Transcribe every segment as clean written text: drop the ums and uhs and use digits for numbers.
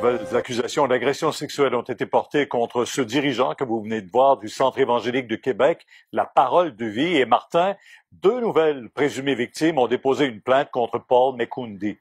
nouvelles accusations d'agression sexuelle ont été portées contre ce dirigeant que vous venez de voir du Centre évangélique de Québec, La Parole de Vie. Et Martin, deux nouvelles présumées victimes ont déposé une plainte contre Paul Maikundi.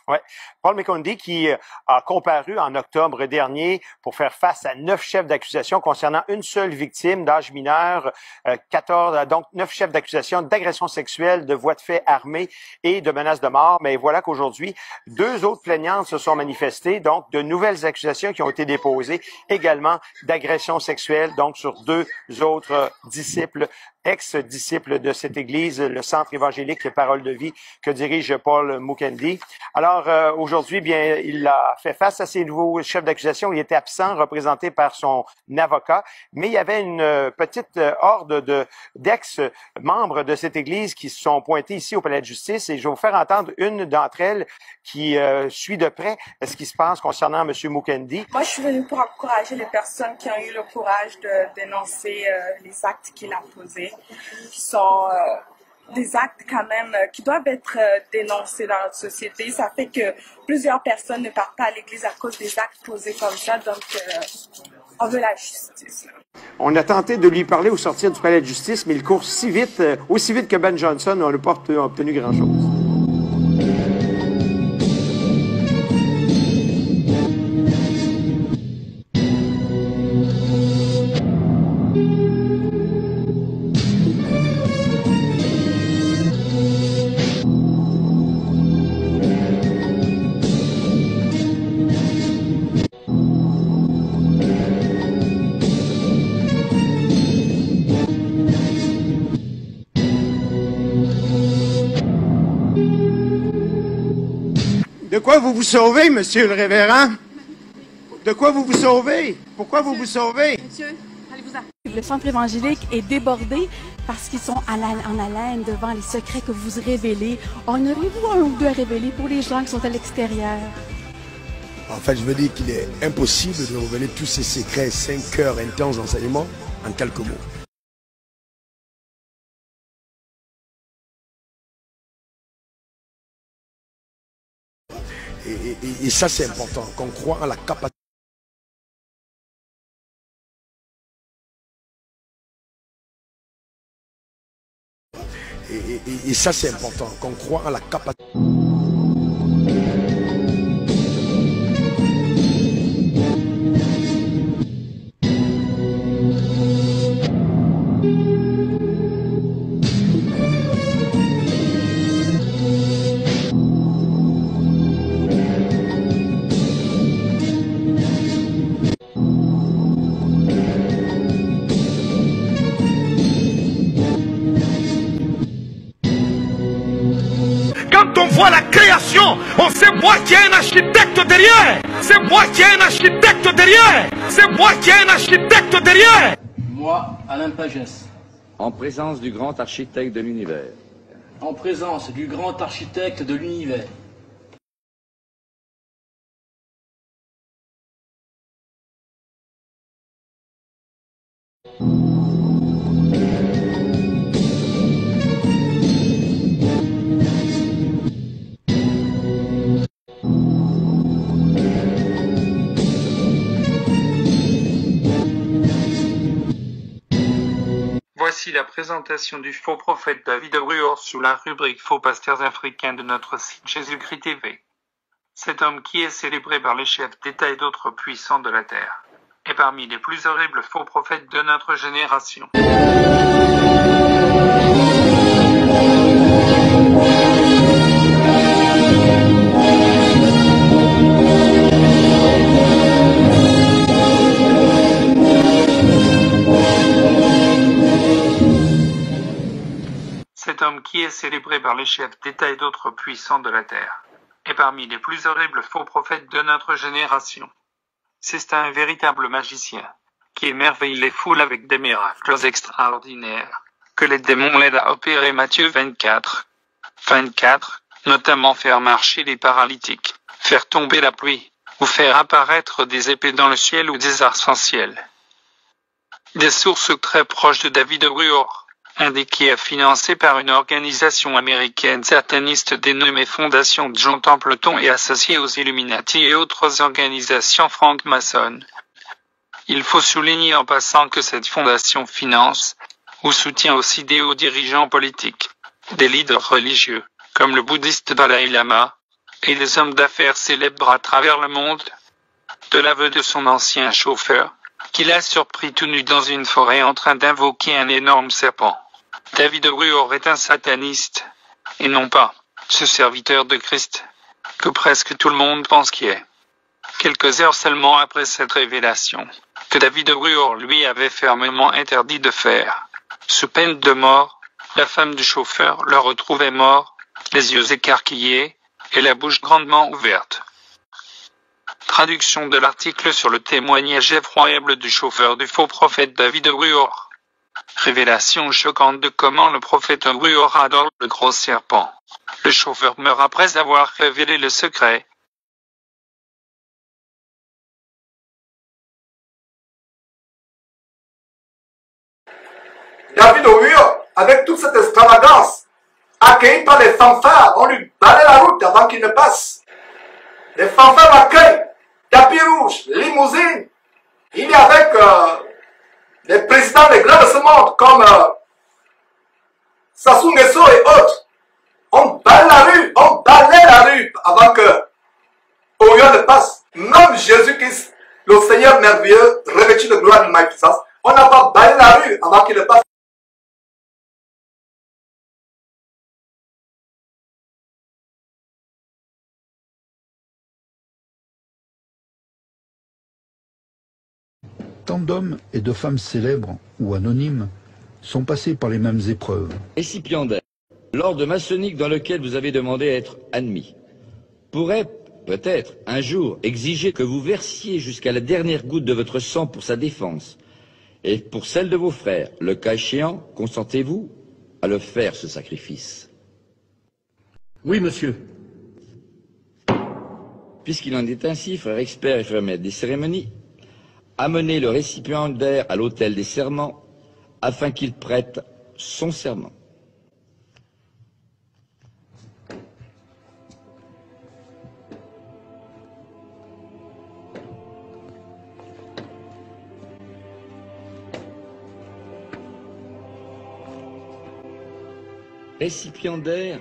Oui, Paul Maikundi qui a comparu en octobre dernier pour faire face à 9 chefs d'accusation concernant une seule victime d'âge mineur, 9 chefs d'accusation d'agression sexuelle, de voies de fait armées et de menaces de mort. Mais voilà qu'aujourd'hui, 2 autres plaignantes se sont manifestées, donc de nouvelles accusations qui ont été déposées également d'agression sexuelle, donc sur 2 autres disciples, ex-disciples de cette église, le Centre évangélique Parole de Vie que dirige Paul Maikundi. Alors, aujourd'hui, bien, il a fait face à ces nouveaux chefs d'accusation. Il était absent, représenté par son avocat, mais il y avait une petite horde d'ex-membres de cette église qui se sont pointés ici au Palais de justice et je vais vous faire entendre une d'entre elles qui suit de près ce qui se passe concernant M. Maikundi. Moi, je suis venue pour encourager les personnes qui ont eu le courage de dénoncer les actes qu'il a posés, qui sont des actes quand même qui doivent être dénoncés dans notre société. Ça fait que plusieurs personnes ne partent pas à l'église à cause des actes posés comme ça, donc on veut la justice. On a tenté de lui parler au sortir du palais de justice, mais il court si vite, aussi vite que Ben Johnson, on n'a pas obtenu grand-chose. De quoi vous vous sauvez, monsieur le révérend? De quoi vous vous sauvez? Pourquoi vous vous sauvez? Monsieur, allez-vous-en. Le centre évangélique est débordé parce qu'ils sont en haleine devant les secrets que vous révélez. En auriez-vous un ou deux à révéler pour les gens qui sont à l'extérieur? En fait, je veux dire qu'il est impossible de révéler tous ces secrets, 5 heures intenses d'enseignement en quelques mots. Et ça, c'est important, qu'on croit en la capacité. Et ça, c'est important, qu'on croit en la capacité. Quand on voit la création, on sait moi qui ai un architecte derrière. C'est moi qui ai un architecte derrière. C'est moi qui ai un architecte derrière. Moi, Alain Pagès. En présence du grand architecte de l'univers. En présence du grand architecte de l'univers. Voici la présentation du faux prophète David Ruor sous la rubrique Faux pasteurs africains de notre site Jésus-Christ TV. Cet homme qui est célébré par les chefs d'État et d'autres puissants de la terre est parmi les plus horribles faux prophètes de notre génération. Cet homme qui est célébré par les chefs d'État et d'autres puissants de la terre est parmi les plus horribles faux prophètes de notre génération. C'est un véritable magicien qui émerveille les foules avec des miracles extraordinaires que les démons l'aident à opérer. Matthieu 24, notamment faire marcher les paralytiques, faire tomber la pluie, ou faire apparaître des épées dans le ciel ou des arcs-en-ciel. Des sources très proches de David Ruor indiqué à financer par une organisation américaine sataniste dénommée Fondation John Templeton et associée aux Illuminati et autres organisations franc-maçonnes. Il faut souligner en passant que cette fondation finance ou soutient aussi des hauts dirigeants politiques, des leaders religieux, comme le bouddhiste Dalai Lama, et des hommes d'affaires célèbres à travers le monde. De l'aveu de son ancien chauffeur, qu'il a surpris tout nu dans une forêt en train d'invoquer un énorme serpent. David Ruor est un sataniste, et non pas ce serviteur de Christ, que presque tout le monde pense qu'il est. Quelques heures seulement après cette révélation, que David Ruor lui avait fermement interdit de faire, sous peine de mort, la femme du chauffeur le retrouvait mort, les yeux écarquillés et la bouche grandement ouverte. Traduction de l'article sur le témoignage effroyable du chauffeur du faux prophète David Ruor. Révélation choquante de comment le prophète Ruor adore le gros serpent. Le chauffeur meurt après avoir révélé le secret. David Ruor, avec toute cette extravagance, accueilli par les fanfares, on lui balait la route avant qu'il ne passe. Les fanfares l'accueillent, tapis rouge, limousine. Il est avec les présidents des grands de ce monde, comme Sassou Nguesso et autres. On balait la rue avant que Orion ne passe. Même Jésus-Christ, le Seigneur merveilleux, revêtu de gloire et de magnificence, on n'a pas balayé la rue avant qu'il ne passe. Tant d'hommes et de femmes célèbres ou anonymes sont passés par les mêmes épreuves. Récipiendaire, l'ordre maçonnique dans lequel vous avez demandé à être admis, pourrait peut-être un jour exiger que vous versiez jusqu'à la dernière goutte de votre sang pour sa défense et pour celle de vos frères. Le cas échéant, consentez-vous à le faire, ce sacrifice? Oui, monsieur. Puisqu'il en est ainsi, frère expert et frère maître des cérémonies, amenez le récipiendaire à l'autel des serments afin qu'il prête son serment. Récipiendaire,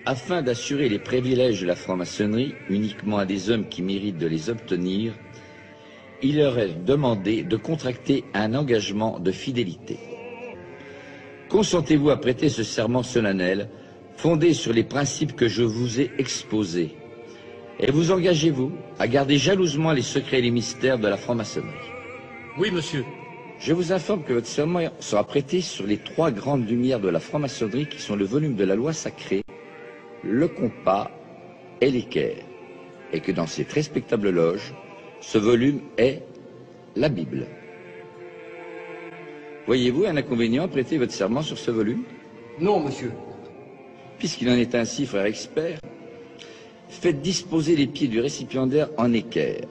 afin d'assurer les privilèges de la franc-maçonnerie uniquement à des hommes qui méritent de les obtenir, il leur est demandé de contracter un engagement de fidélité. Consentez-vous à prêter ce serment solennel fondé sur les principes que je vous ai exposés et vous engagez-vous à garder jalousement les secrets et les mystères de la franc-maçonnerie? Oui, monsieur. Je vous informe que votre serment sera prêté sur les 3 grandes lumières de la franc-maçonnerie qui sont le volume de la loi sacrée, le compas et l'équerre, et que dans cette respectable loge, ce volume est la Bible. Voyez-vous un inconvénient à prêter votre serment sur ce volume? Non, monsieur. Puisqu'il en est ainsi, frère expert, faites disposer les pieds du récipiendaire en équerre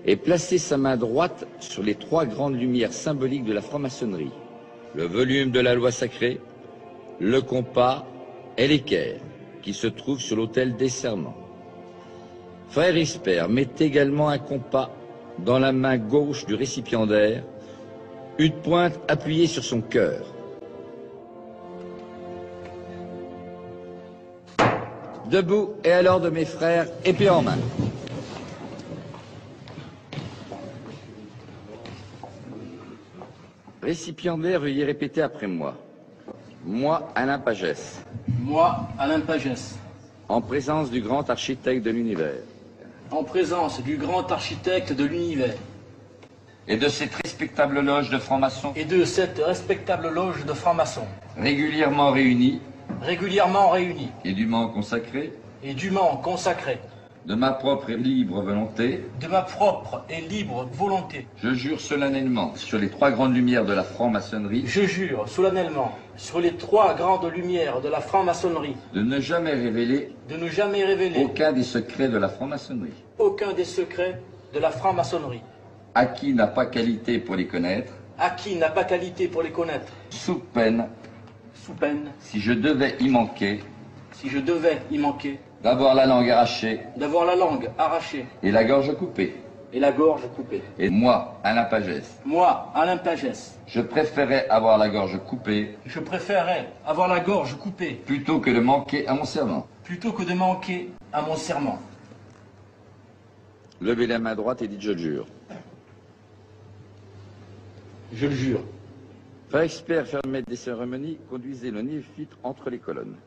et placez sa main droite sur les 3 grandes lumières symboliques de la franc-maçonnerie, le volume de la loi sacrée, le compas et l'équerre, qui se trouvent sur l'autel des serments. Frère expert, mettez également un compas dans la main gauche du récipiendaire, une pointe appuyée sur son cœur. Debout et à l'ordre de mes frères, épée en main. Récipiendaire, veuillez répéter après moi. Moi, Alain Pagès. Moi, Alain Pagès. En présence du grand architecte de l'univers. En présence du grand architecte de l'univers. Et de cette respectable loge de francs-maçons. Et de cette respectable loge de francs-maçons. Régulièrement réunis. Régulièrement réunis. Et dûment consacrés. Et dûment consacrés. De ma propre et libre volonté. De ma propre et libre volonté. Je jure solennellement sur les 3 grandes lumières de la franc-maçonnerie. Je jure solennellement sur les 3 grandes lumières de la franc-maçonnerie. De ne jamais révéler. De ne jamais révéler. Aucun des secrets de la franc-maçonnerie. Aucun des secrets de la franc-maçonnerie. À qui n'a pas qualité pour les connaître. À qui n'a pas qualité pour les connaître. Sous peine sous peine, si je devais y manquer, d'avoir la langue arrachée, et la gorge coupée, et moi, Alain Pagès, je préférais avoir la gorge coupée, plutôt que de manquer à mon serment. Levez la main droite et dites je le jure. Je le jure. Frère expert, faire maître des cérémonies, conduisez le néophyte entre les colonnes.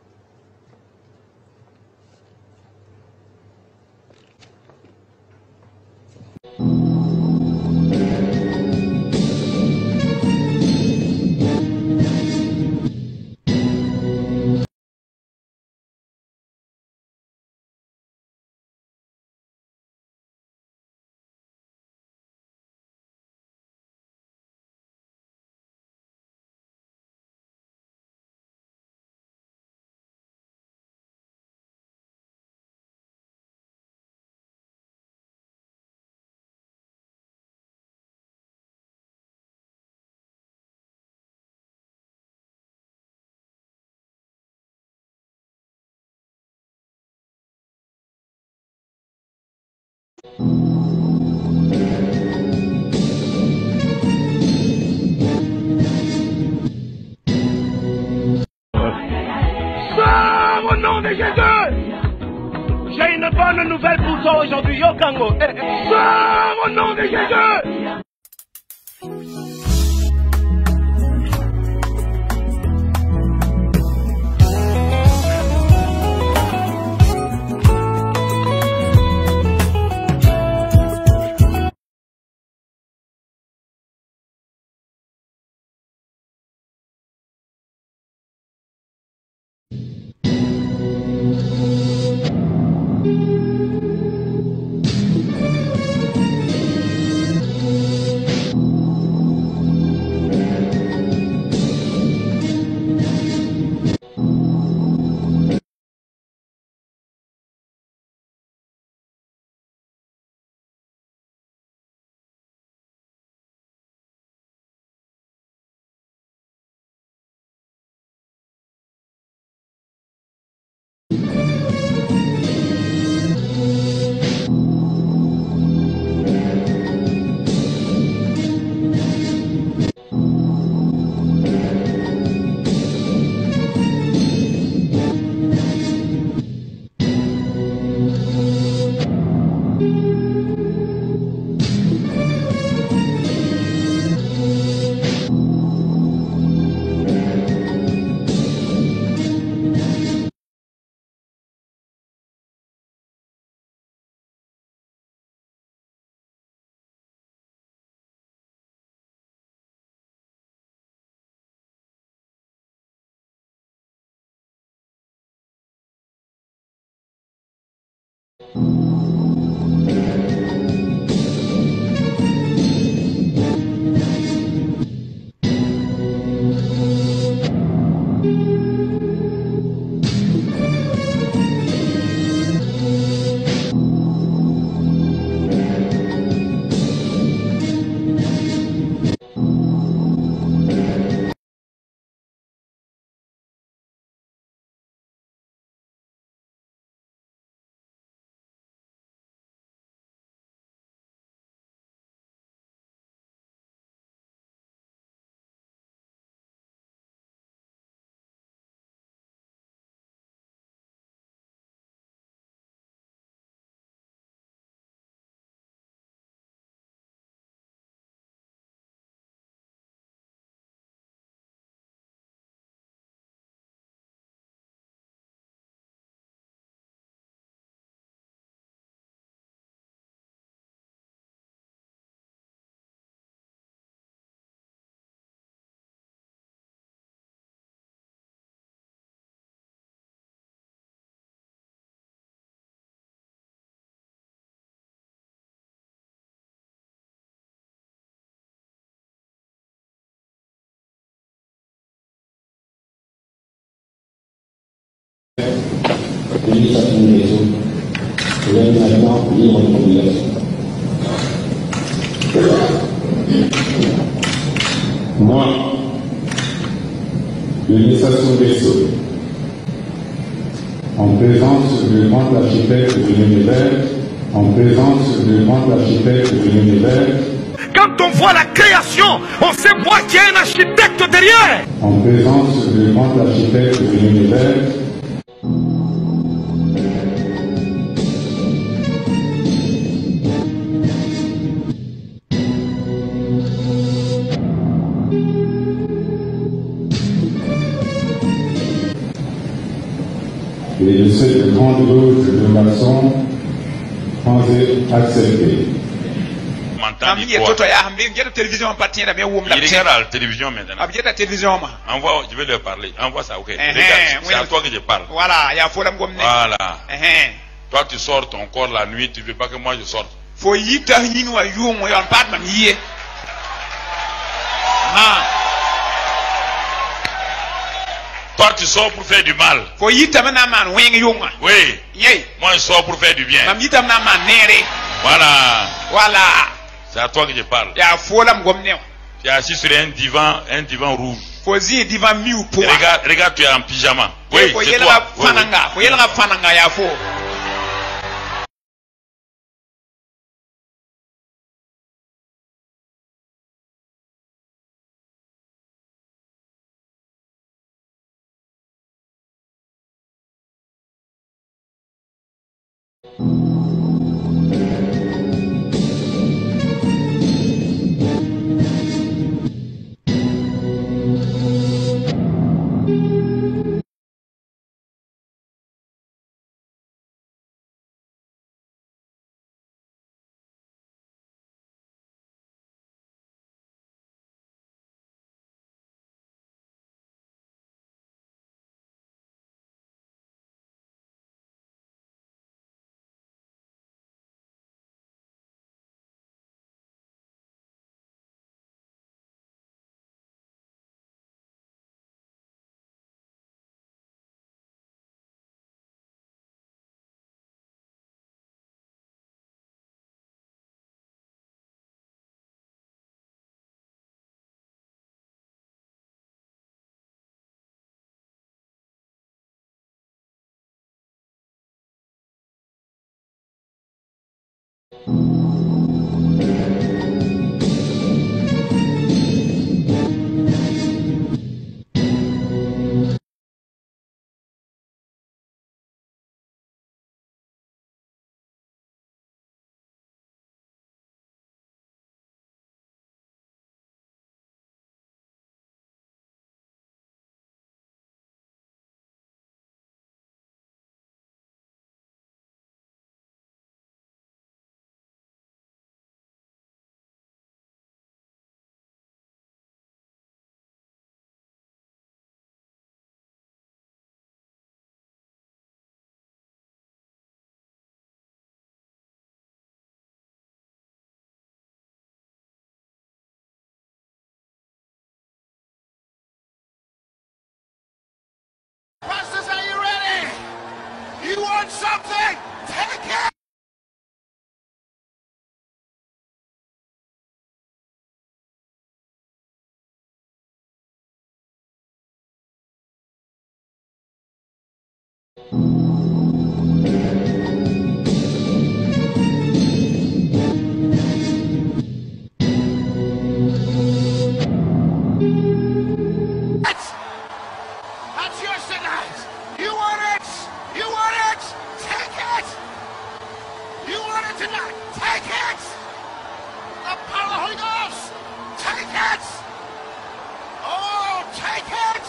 Sors au nom de Jésus! J'ai une bonne nouvelle pour toi aujourd'hui, Yokango. Sors au nom de Jésus! Moi, Denis Sassou Nguesso, en présence du grand architecte de l'univers, en présence du grand architecte de l'univers, Quand on voit la création, on sait moi qu'il y a un architecte derrière. en présence du grand architecte de l'univers, et de cette grande loge de maçons, pensez accepter. Il est à la télévision maintenant. Envoie, je vais leur parler. Envoie ça, ok. Regarde, c'est à toi que je parle. Voilà. Toi, tu sors ton corps la nuit, tu ne veux pas que moi je sorte. Toi, tu sors pour faire du mal. Oui. Moi, je sors pour faire du bien. Voilà. C'est à toi que je parle. Tu es assis sur un divan rouge. Regarde, tu es en pyjama. Oui, c'est toi. Oui. Pastors, are you ready? You want something? Take it! That's yours tonight. You want it? You want it? Take it! You want it tonight? Take it! The power of the Holy Ghost! Take it! Oh, take it!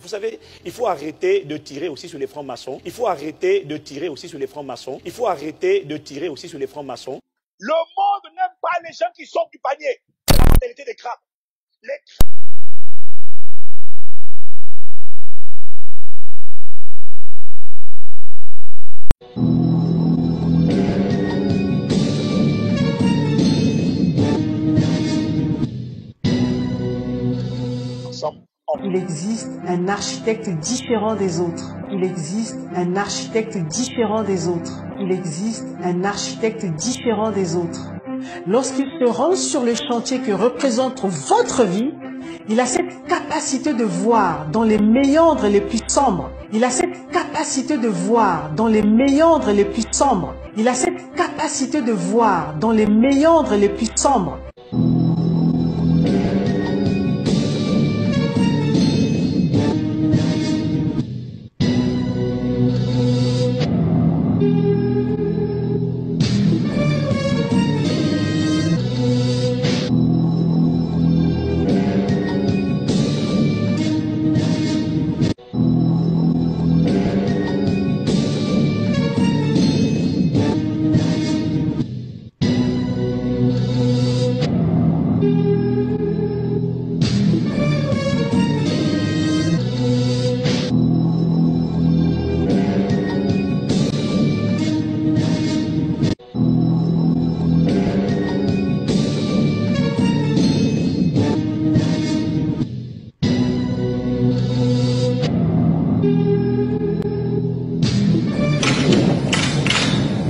Vous savez, il faut arrêter de tirer aussi sur les francs-maçons. Il faut arrêter de tirer aussi sur les francs-maçons. Il faut arrêter de tirer aussi sur les francs-maçons. Le monde n'aime pas les gens qui sortent du panier. C'est la mentalité des crabes. Il existe un architecte différent des autres. Il existe un architecte différent des autres. Il existe un architecte différent des autres. Lorsqu'il se rend sur le chantier que représente votre vie, il a cette capacité de voir dans les méandres les plus sombres. Il a cette capacité de voir dans les méandres les plus sombres. Il a cette capacité de voir dans les méandres les plus sombres.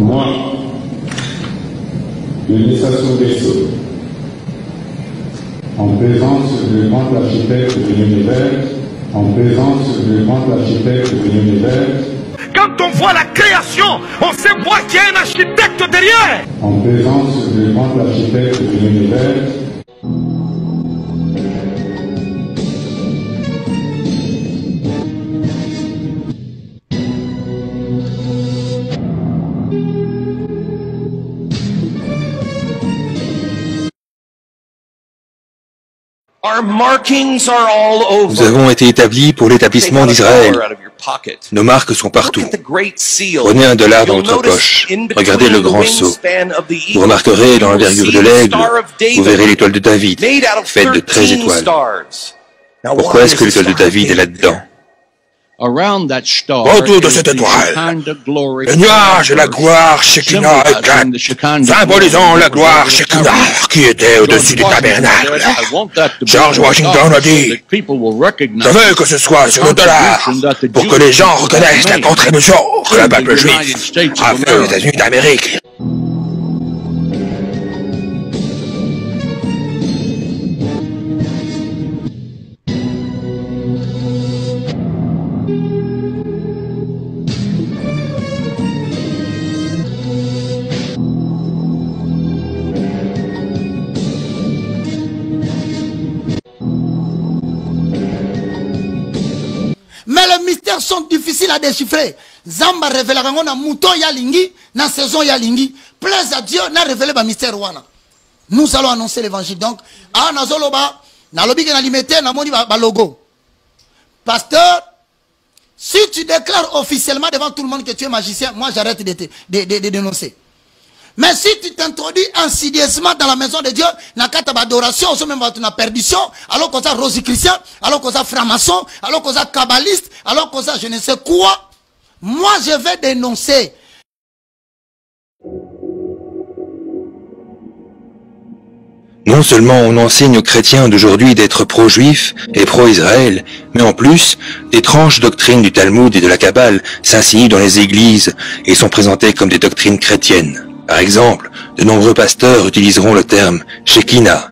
Moi, Denis Sassou Nguesso, en présence du grand architecte de l'univers, en présence du grand architecte de l'univers, quand on voit la création, on sait moi qu'il y a un architecte derrière. En présence du grand architecte de l'univers, Nous avons été établis pour l'établissement d'Israël. Nos marques sont partout. Prenez $1 dans votre poche. Regardez le grand sceau. Vous remarquerez dans l'envergure de l'aigle, vous verrez l'étoile de David, faite de 13 étoiles. Pourquoi est-ce que l'étoile de David est là-dedans? Autour de cette étoile, le nuage et la gloire Shekinah éclatent, symbolisant la gloire Shekinah qui était au-dessus du tabernacle. George Washington a dit, je veux que ce soit sur le dollar pour que les gens reconnaissent la contribution que le peuple juif a fait aux États-Unis d'Amérique. Mais les mystères sont difficiles à déchiffrer. Zamba révèle na mouton yalingi, na saison yalingi. Plaise à Dieu, n'a révélé le mystère wana. Nous allons annoncer l'évangile. Donc, ah nazoloba, na lobi na limité na moni ba logo. Pasteur, si tu déclares officiellement devant tout le monde que tu es magicien, moi j'arrête de dénoncer. Mais si tu t'introduis insidieusement dans la maison de Dieu, na kata adoration, on se même na perdition, alors qu'on a rosichristien, alors qu'on a franc-maçon, alors qu'on a kabbaliste, alors qu'on a je ne sais quoi, moi je vais dénoncer. Non seulement on enseigne aux chrétiens d'aujourd'hui d'être pro-juifs et pro-Israël, mais en plus, d'étranges doctrines du Talmud et de la Kabbale s'insinuent dans les églises et sont présentées comme des doctrines chrétiennes. Par exemple, de nombreux pasteurs utiliseront le terme « Shekinah »,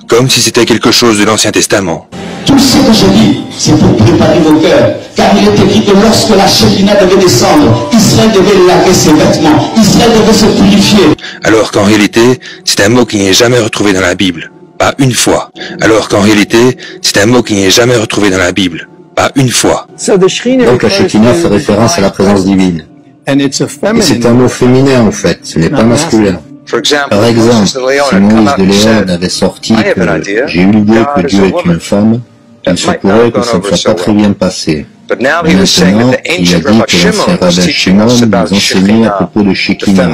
comme si c'était quelque chose de l'Ancien Testament. Tout ce que je dis, c'est pour préparer vos cœurs, car il est écrit que lorsque la Shekinah devait descendre, Israël devait laver ses vêtements, Israël devait se purifier. Alors qu'en réalité, c'est un mot qui n'est jamais retrouvé dans la Bible, pas une fois. Alors qu'en réalité, c'est un mot qui n'est jamais retrouvé dans la Bible, pas une fois. Donc la Shekinah fait référence à la présence divine. Et c'est un mot féminin en fait, ce n'est pas masculin. Par exemple, si Moïse de Léon avait sorti que j'ai eu l'idée que Dieu est une femme, il se pourrait que ça ne soit pas très bien passé. Mais maintenant, il a dit que l'ancien rabbin Shimon nous enseignait à propos de Shekinah,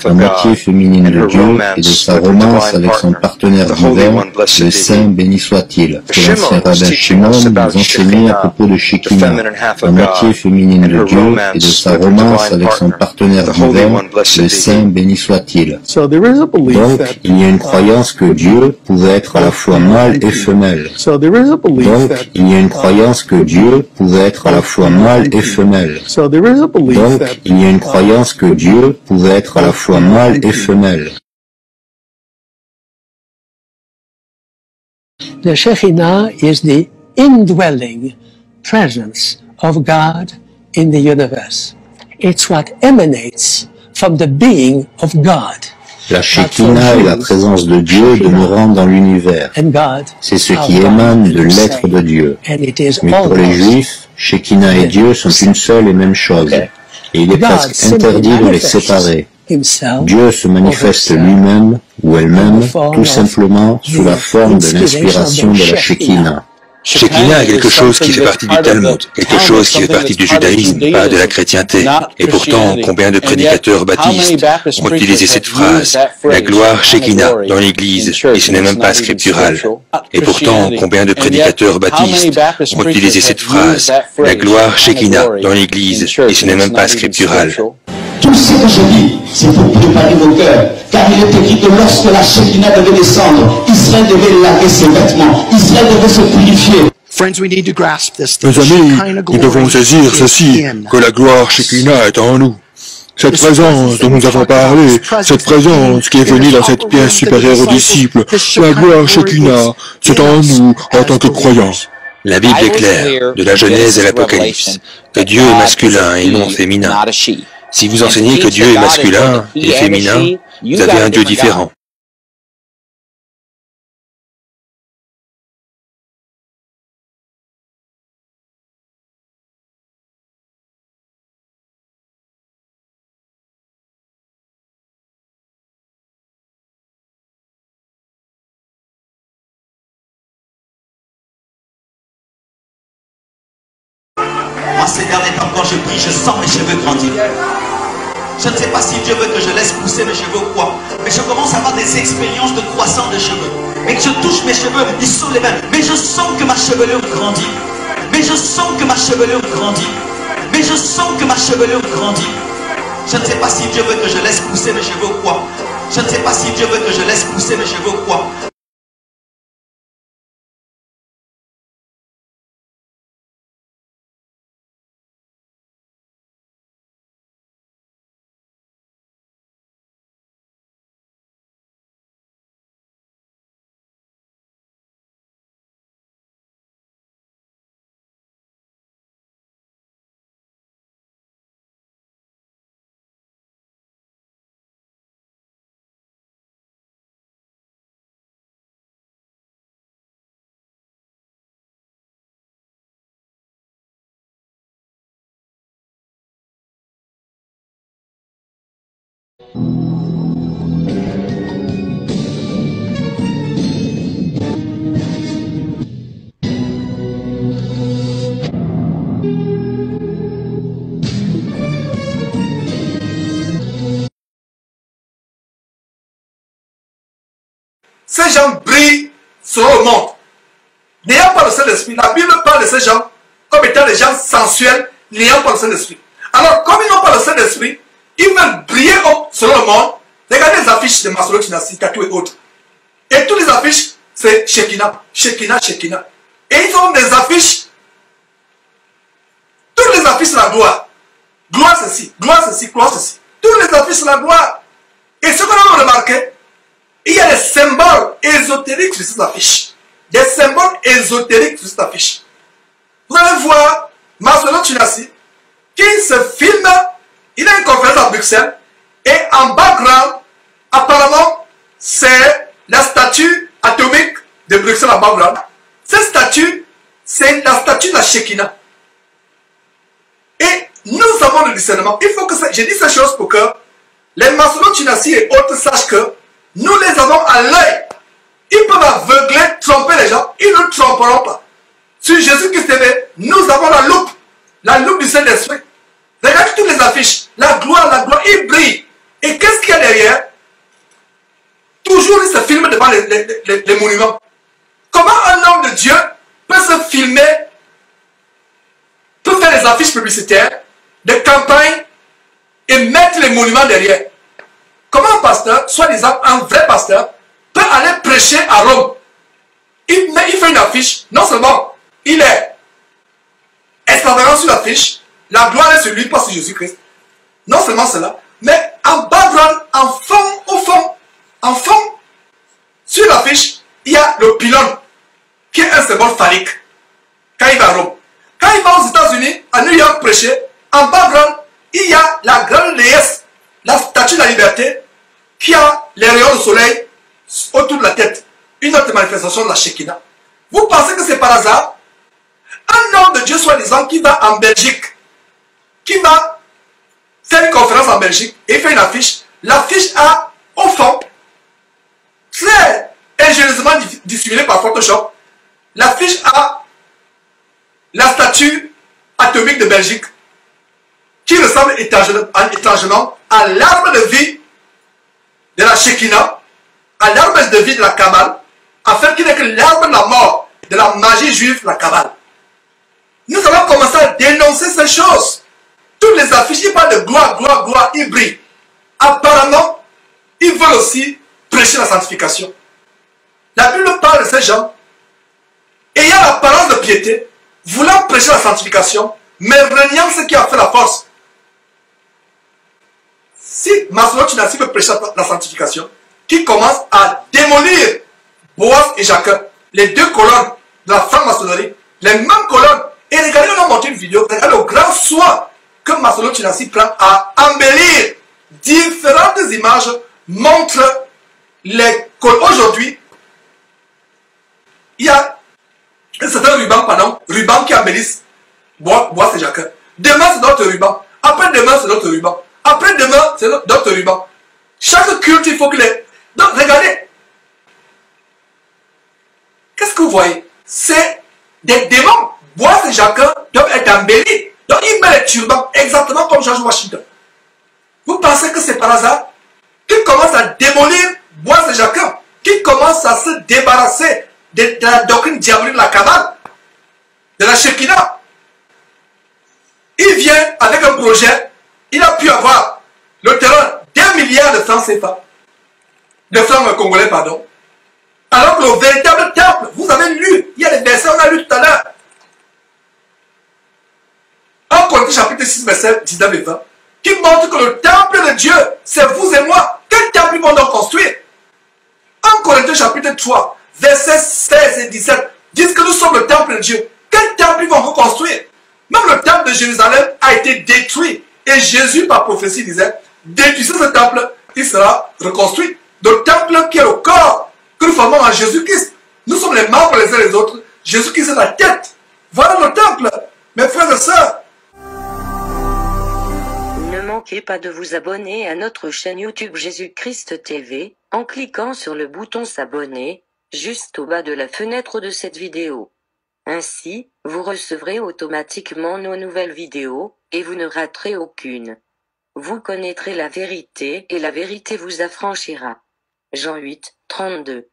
la moitié féminine de Dieu et de sa romance avec son partenaire divin, le Saint béni soit-il. Que l'ancien rabbin Shimon nous enseignait à propos de Shekinah, la moitié féminine de Dieu et de sa romance avec son partenaire divin, le Saint béni soit-il. Donc, il y a une croyance que Dieu pouvait être à la fois mâle et femelle. Donc, il y a une croyance que Dieu pouvait être à la fois mâle et femelle. Donc, il y a une croyance que Dieu pouvait être à la fois mâle et femelle. The Shekinah is the indwelling presence of God in the universe. It's what emanates from the being of God. La Shekinah est la présence de Dieu demeurant dans l'univers. C'est ce qui émane de l'être de Dieu. Mais pour les Juifs, Shekinah et Dieu sont une seule et même chose. Et il est presque interdit de les séparer. Dieu se manifeste lui-même ou elle-même tout simplement sous la forme de l'inspiration de la Shekinah. Shekinah est quelque chose qui fait partie du Talmud, quelque chose qui fait partie du judaïsme, pas de la chrétienté. Et pourtant, combien de prédicateurs baptistes ont utilisé cette phrase, la gloire Shekinah, dans l'Église, et ce n'est même pas scriptural. Et pourtant, combien de prédicateurs baptistes ont utilisé cette phrase, la gloire Shekinah, dans l'Église, et ce n'est même pas scriptural. Tout ce que je dis, c'est pour préparer vos cœurs. Car il est écrit que lorsque la Shekinah devait descendre, Israël devait laver ses vêtements. Israël devait se purifier. Mes amis, nous devons saisir ceci, que la gloire Shekinah est en nous. Cette présence dont nous avons parlé, cette présence qui est venue dans cette pièce supérieure aux disciples, la gloire Shekinah, c'est en nous en tant que croyants. La Bible est claire, de la Genèse à l'Apocalypse, que Dieu est masculin et non féminin. Si vous enseignez que Dieu est masculin et féminin, vous avez un Dieu différent. Moi, Seigneur, et quand je prie, je sens mes cheveux grandir. Je ne sais pas si Dieu veut que je laisse pousser mes cheveux ou quoi, mais je commence à avoir des expériences de croissance de cheveux. Mais que je touche mes cheveux, ils sont les mêmes. Mais je sens que ma chevelure grandit. Mais je sens que ma chevelure grandit. Mais je sens que ma chevelure grandit. Je ne sais pas si Dieu veut que je laisse pousser mes cheveux ou quoi. Je ne sais pas si Dieu veut que je laisse pousser mes cheveux ou quoi. Ces gens brillent sur le monde. N'ayant pas le Saint-Esprit, la Bible parle de ces gens comme étant des gens sensuels, n'ayant pas le Saint-Esprit. Alors, comme ils n'ont pas le Saint-Esprit, ils veulent briller sur le monde. Regardez les affiches de Maslow, Tattoo et autres. Et toutes les affiches, c'est Shekinah, Shekinah, Shekinah. Et ils ont des affiches. Toutes les affiches, c'est la gloire. Gloire ceci, gloire ceci, gloire ceci. Toutes les affiches, c'est la gloire. Et ce que nous avons remarqué, il y a des symboles ésotériques sur cette affiche. Des symboles ésotériques sur cette affiche. Vous allez voir Marcelo Tunassi qui se filme. Il a une conférence à Bruxelles. Et en background, apparemment, c'est la statue atomique de Bruxelles en background. Cette statue, c'est la statue de la Shekinah. Et Nous avons le discernement. Il faut que ça, j'ai dit ces choses pour que les maçons Tunasi et autres sachent que nous les avons à l'œil. Ils peuvent aveugler, tromper les gens. Ils ne tromperont pas. Sur Jésus-Christ TV, nous avons la loupe du Saint-Esprit. Regardez toutes les affiches. La gloire, il brille. Et qu'est-ce qu'il y a derrière? Toujours il se filme devant les monuments. Comment un homme de Dieu peut se filmer, peut faire des affiches publicitaires, des campagnes et mettre les monuments derrière? Comment un pasteur, soi-disant un vrai pasteur, peut aller prêcher à Rome? Il fait une affiche, non seulement il est extravagant sur l'affiche, la gloire est sur lui, pas sur Jésus-Christ. Non seulement cela, mais en background, en fond, sur l'affiche, il y a le pylône, qui est un symbole phallique, quand il va à Rome. Quand il va aux États-Unis, à New York prêcher, en background, il y a la grande déesse, la statue de la liberté, qui a les rayons de soleil autour de la tête. Une autre manifestation de la Shekinah. Vous pensez que c'est par hasard? Un homme de Dieu soi-disant qui va en Belgique, qui va faire une conférence en Belgique et fait une affiche. L'affiche a, au fond, très ingénieusement dissimulé par Photoshop, l'affiche a la statue atomique de Belgique qui ressemble étrangement à l'arbre de vie de la Shekinah, à l'arbre de vie de la Kabbale, afin qu'il n'est que l'arbre de la mort de la magie juive, la Kabbale. Nous allons commencer à dénoncer ces choses. Toutes les affiches, ils parlent de gloire, ils brillent. Apparemment, ils veulent aussi prêcher la sanctification. La Bible parle de ces gens ayant l'apparence de piété, voulant prêcher la sanctification, mais reniant ce qui a fait la force. Si Massolo Tunasi veut prêcher la sanctification, qui commence à démolir Boaz et Jacques, les deux colonnes de la franc-maçonnerie, les mêmes colonnes, et regardez, on a monté une vidéo, regardez le grand soin que Massolo Tunasi prend à embellir différentes images, montrent les colonnes. Aujourd'hui, il y a un certain ruban qui embellissent Boaz et Jacques. Demain, c'est notre ruban. Après-demain, c'est notre ruban. Après-demain, c'est notre ruban. Chaque culte, il faut que les... Donc, regardez. Qu'est-ce que vous voyez? C'est des démons. Boaz et Jacques doivent être embellis. Donc, ils mettent les turbans, exactement comme George Washington. Vous pensez que c'est par hasard qu'ils commencent à démolir Boaz et Jacques, qu'ils commencent à se débarrasser de la doctrine diabolique de la Kabbale, de la Shekinah? Il vient avec un projet, il a pu avoir le terrain d'1 milliard de francs CFA, de francs congolais, pardon. Alors que le véritable temple, vous avez lu, il y a des versets, on a lu tout à l'heure. En Corinthiens chapitre 6, verset 19 et 20, qui montre que le temple de Dieu, c'est vous et moi. Quel temple ils vont donc construire? En Corinthiens chapitre 3, versets 16 et 17, disent que nous sommes le temple de Dieu. Quel temple ils vont reconstruire? Même le temple de Jérusalem a été détruit. Et Jésus, par prophétie, disait, détruisez ce temple, il sera reconstruit. Le temple qui est le corps que nous formons en Jésus-Christ. Nous sommes les membres les uns les autres. Jésus-Christ est la tête. Voilà le temple. Mes frères et sœurs. Ne manquez pas de vous abonner à notre chaîne YouTube Jésus-Christ TV, en cliquant sur le bouton s'abonner, juste au bas de la fenêtre de cette vidéo. Ainsi, vous recevrez automatiquement nos nouvelles vidéos, et vous ne raterez aucune. Vous connaîtrez la vérité et la vérité vous affranchira. Jean 8, 32.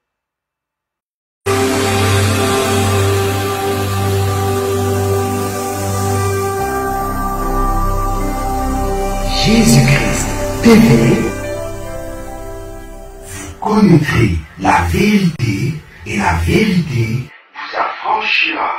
Jésus-Christ TV, vous connaîtrez la vérité et la vérité vous affranchira.